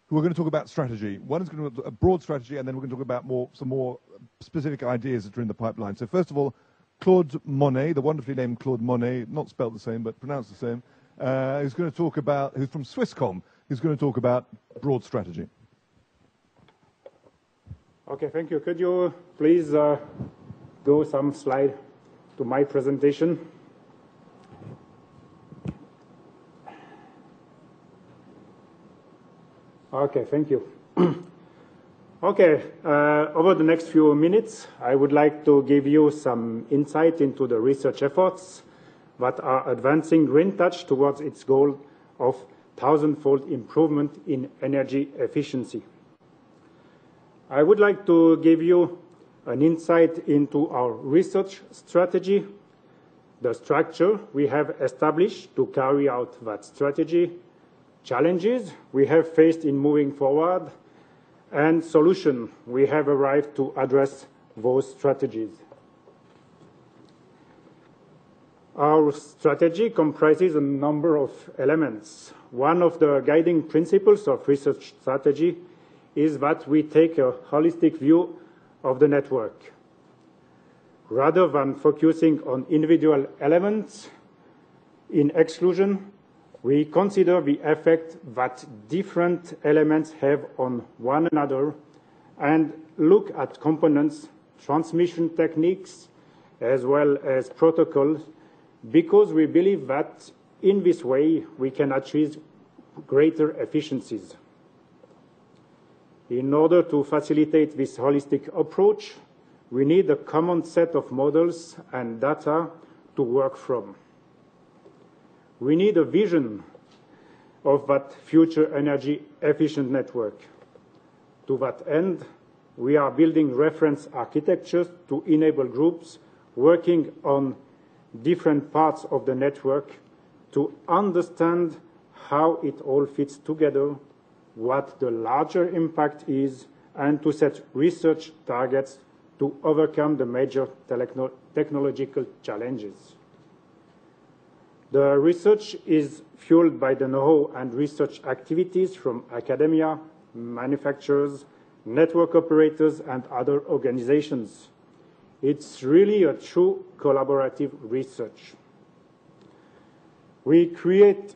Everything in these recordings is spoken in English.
who are going to talk about strategy. One is going to do a broad strategy, and then we're going to talk about some more specific ideas that are in the pipeline. So first of all, Claude Monney, the wonderfully named Claude Monney, not spelled the same, but pronounced the same, who's going to talk about, who's from Swisscom, who's going to talk about broad strategy. Okay, thank you. Could you please go some slide to my presentation? Okay, thank you. Okay, over the next few minutes, I would like to give you some insight into the research efforts that are advancing GreenTouch towards its goal of 1,000-fold improvement in energy efficiency. I would like to give you an insight into our research strategy, the structure we have established to carry out that strategy, challenges we have faced in moving forward, and solutions we have arrived to address those strategies. Our strategy comprises a number of elements. One of the guiding principles of research strategy is that we take a holistic view of the network. Rather than focusing on individual elements in exclusion, we consider the effect that different elements have on one another and look at components, transmission techniques, as well as protocols, because we believe that in this way we can achieve greater efficiencies. In order to facilitate this holistic approach, we need a common set of models and data to work from. We need a vision of that future energy efficient network. To that end, we are building reference architectures to enable groups working on different parts of the network to understand how it all fits together, what the larger impact is, and to set research targets to overcome the major technological challenges. The research is fueled by the know-how and research activities from academia, manufacturers, network operators, and other organizations. It's really a true collaborative research. We create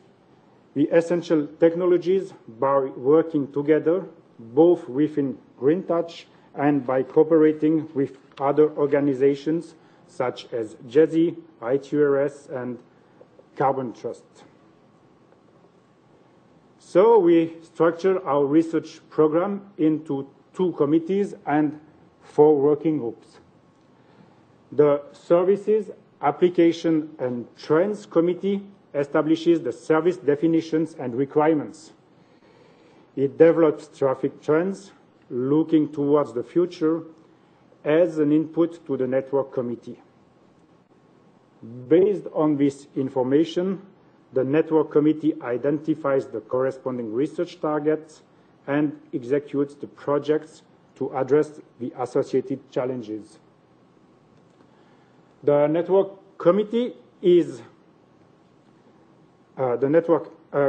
the essential technologies by working together, both within GreenTouch and by cooperating with other organizations such as GESI, I2RS, and Carbon Trust. So we structure our research program into 2 committees and 4 working groups. The Services, Application, and Trends Committee establishes the service definitions and requirements. It develops traffic trends, looking towards the future, as an input to the Network Committee. Based on this information, the Network Committee identifies the corresponding research targets and executes the projects to address the associated challenges. The Network Committee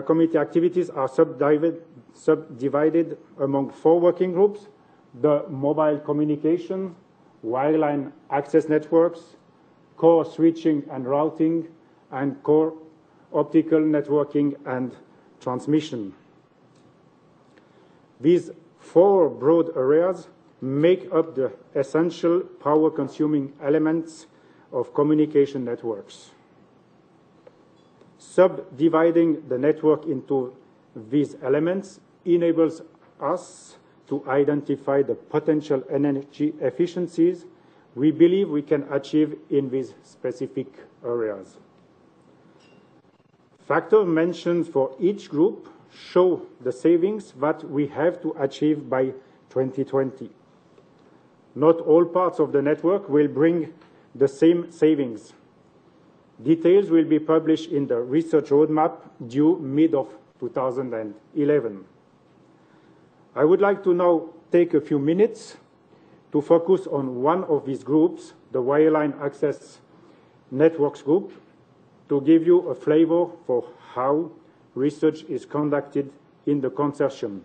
Committee activities are subdivided among 4 working groups: the mobile communication, wireline access networks, core switching and routing, and core optical networking and transmission. These 4 broad areas make up the essential power-consuming elements of communication networks. Subdividing the network into these elements enables us to identify the potential energy efficiencies we believe we can achieve in these specific areas. Factor mentioned for each group show the savings that we have to achieve by 2020. Not all parts of the network will bring the same savings. Details will be published in the research roadmap due mid of 2011. I would like to now take a few minutes to focus on one of these groups, the Wireline Access Networks Group, to give you a flavor for how research is conducted in the consortium.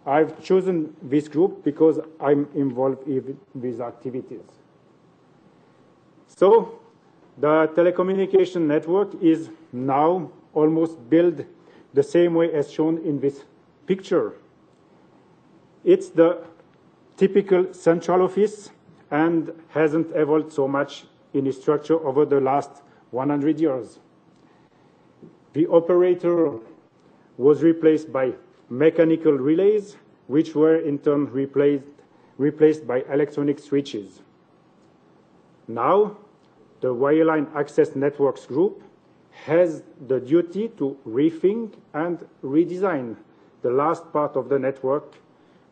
I've chosen this group because I'm involved in these activities. So the telecommunication network is now almost built the same way as shown in this picture. It's the typical central office and hasn't evolved so much in its structure over the last 100 years. The operator was replaced by mechanical relays, which were in turn replaced by electronic switches. Now, the Wireline Access Networks Group has the duty to rethink and redesign the last part of the network,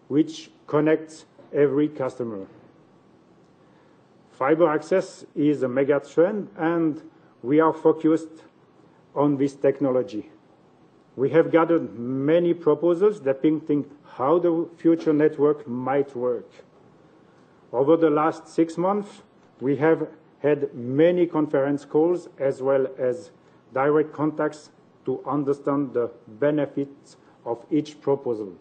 which connects every customer. Fiber access is a mega trend, and we are focused on this technology. We have gathered many proposals depicting how the future network might work. Over the last 6 months, we have had many conference calls as well as direct contacts to understand the benefits of each proposal.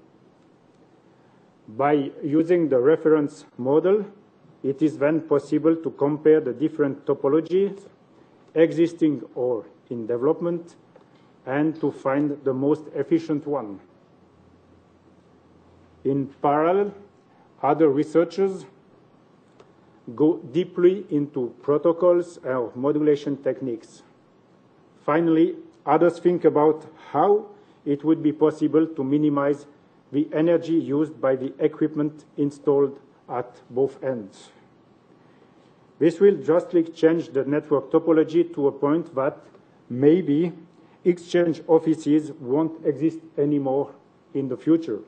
By using the reference model, it is then possible to compare the different topologies, existing or in development, and to find the most efficient one. In parallel, other researchers go deeply into protocols or modulation techniques. Finally, others think about how it would be possible to minimize the energy used by the equipment installed at both ends. This will drastically change the network topology to a point that maybe exchange offices won't exist anymore in the future.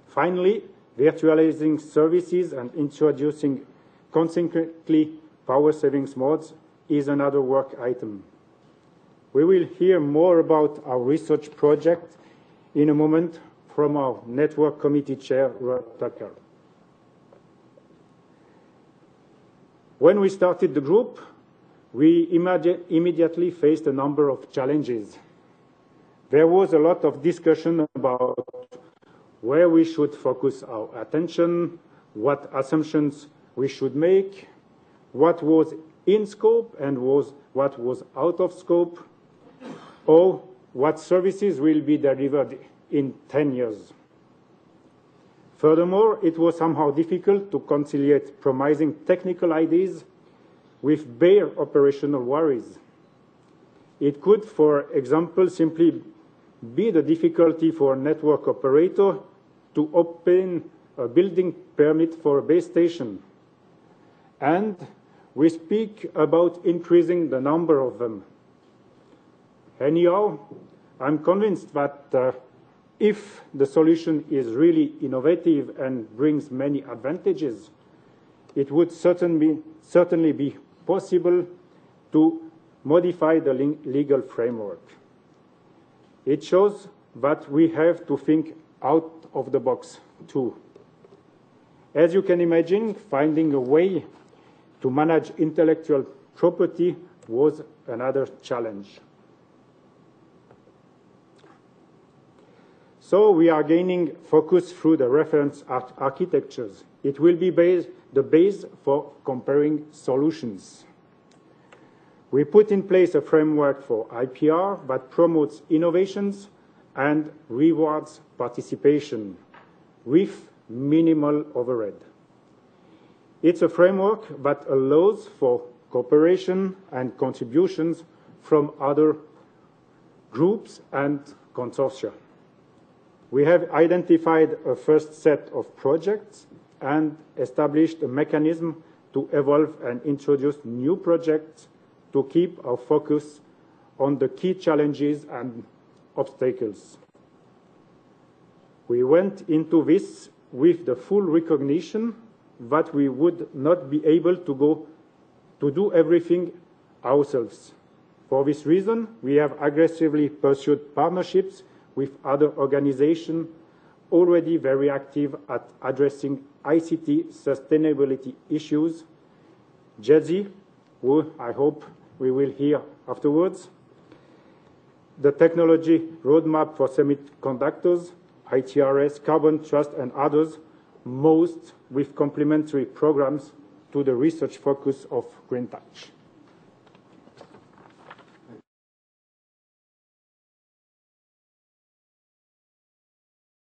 Finally, virtualizing services and introducing consequently power savings modes is another work item. We will hear more about our research project in a moment from our network committee chair, Rod Tucker. When we started the group, we immediately faced a number of challenges. There was a lot of discussion about where we should focus our attention, what assumptions we should make, what was in scope and what was out of scope, or what services will be delivered in 10 years. Furthermore, it was somehow difficult to conciliate promising technical ideas with bare operational worries. It could, for example, simply be the difficulty for a network operator to obtain a building permit for a base station. And we speak about increasing the number of them. Anyhow, I'm convinced that if the solution is really innovative and brings many advantages, it would certainly be possible to modify the legal framework. It shows that we have to think out of the box too. As you can imagine, finding a way to manage intellectual property was another challenge. So we are gaining focus through the reference architectures. It will be the base for comparing solutions. We put in place a framework for IPR that promotes innovations and rewards participation with minimal overhead. It's a framework that allows for cooperation and contributions from other groups and consortia. We have identified a first set of projects and established a mechanism to evolve and introduce new projects to keep our focus on the key challenges and obstacles. We went into this with the full recognition that we would not be able to do everything ourselves. For this reason, we have aggressively pursued partnerships with other organizations already very active at addressing ICT sustainability issues. JEDSI, who I hope we will hear afterwards, the Technology Roadmap for Semiconductors, ITRS, Carbon Trust, and others, most with complementary programs to the research focus of GreenTouch.